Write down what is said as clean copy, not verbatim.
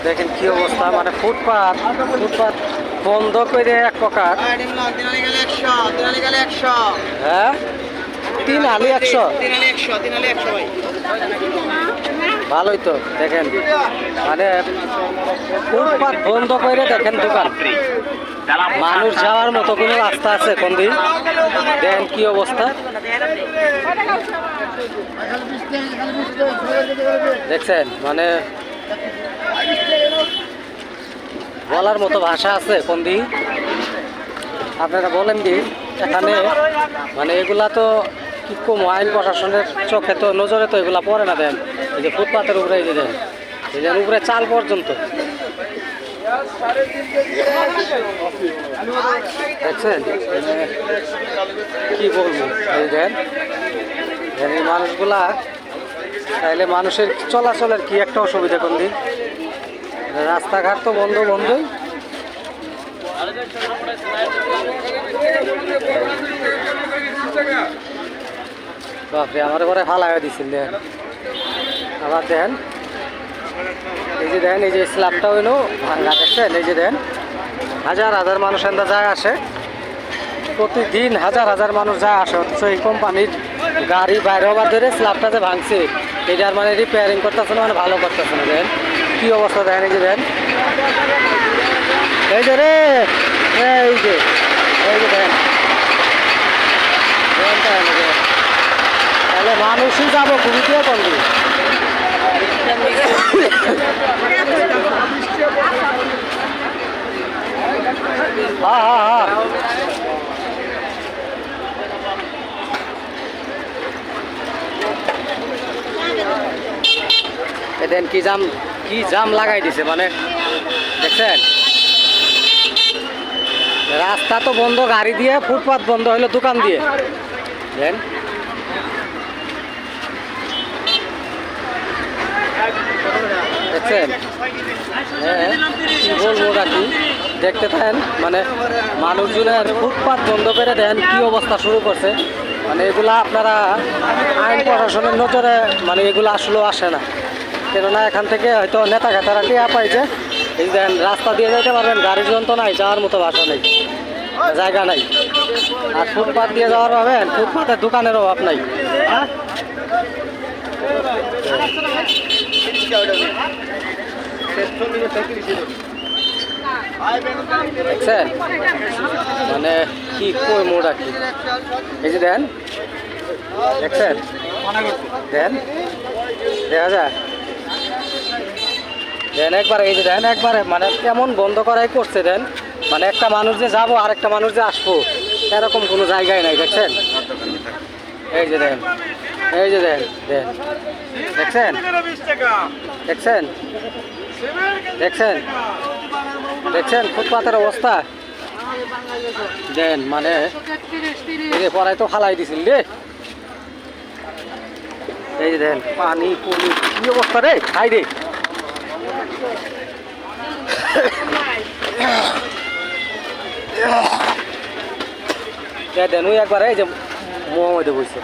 দেখেন কি অবস্থা, মানে ফুটপাত ফুটপাত বন্ধ করে এক প্রকার। হ্যাঁ, 3 আলি 100। ভালোই তো দেখেন, মানে ফুটপাত বন্ধ করে দেখেন দোকান, মানুষ যাওয়ার মতো কোনো রাস্তা আছে কোন দিন? দেখেন কি অবস্থা, দেখছেন? মানে বলার মতো ভাষা আছে কোন দিন? আপনারা বলেন দি এখানে, মানে এগুলা তো কি কম, আইন প্রশাসনের চোখে তো নজরে তো এগুলা পড়ে না। দেন এই যে ফুটপাতের উপরে, এই যে দেন, এই যে উপরে চাল পর্যন্ত, দেখছেন? কি বলবো, এই দেন এই মানুষগুলা, তাইলে মানুষের চলাচলের কি একটা অসুবিধা কোন দিন? রাস্তাঘাট তো বন্ধ বন্ধই। বাপরে, আমার ঘরে ফালাইয়া দিছিল। দেন আবার দেন, এই যে দেন, এই যে স্ল্যাবটা হইলো ভাঙা, দেখছেন? এই যে দেন, হাজার হাজার মানুষ এন্দা যায় আসে, প্রতিদিন হাজার হাজার মানুষ যায় আসে, অথচ এই কোম্পানির গাড়ি বাইরে হবার ধরে স্ল্যাবটা যে ভাঙছে, এটার মানে রিপেয়ারিং করতেছে না, মানে ভালো করতেছে না। দেন কি অবস্থা, দেখেন এই যে দেন, এই যে রে, এই যে, এই যে দেন, তাহলে মানুষই যাবো ঘুরিতেও করবি। হ্যাঁ হ্যাঁ হ্যাঁ, দেন কি জাম, কি জাম লাগাই দিছে, মানে দেখছেন? রাস্তা তো বন্ধ গাড়ি দিয়ে, ফুটপাত বন্ধ হইলো দোকান দিয়ে। দেন দেখছেন? হ্যাঁ, কি বলবো নাকি, দেখতে থাকেন। মানে মানুষজনের ফুটপাত বন্ধ করে দেন কি অবস্থা শুরু করছে। মানে এগুলা আপনারা আইন প্রশাসনের নজরে, মানে এগুলো আসলেও আসে না, কেননা এখান থেকে হয়তো নেতা ঘাতারা টিয়া পাই যে এই দেন রাস্তা দিয়ে যেতে পারবেন, গাড়ির যন্ত্র নাই, যাওয়ার মতো বাসা নেই, জায়গা নাই। আর ফুটপাত দিয়ে যাওয়ার পাবেন, ফুটপাতের দোকানের অভাব নাই। হ্যাঁ, দেখছেন? মানে কি কই মোড়া কি, এই যে দেন, দেখছেন? দেন দেখা যায়, দেন একবারে, এই যে দেন একবারে, মানে কেমন বন্ধ করাই করছে। দেন মানে একটা মানুষ যে যাবো আর একটা মানুষ যে আসবো, এরকম কোনো জায়গায় নাই। দেখছেন? এই যে দেন, এই যে দেন, দেন দেখছেন? দেখছেন? দেখছেন? দেখছেন ফুটপাতের অবস্থা? দেন মানে পড়াই তো ফালাই দিছিল রে। এই যে দেন পানি পুলি কি অবস্থা রে, খাই রে। দেন ওই একবার এই যে মোহাম্মদে বলছে।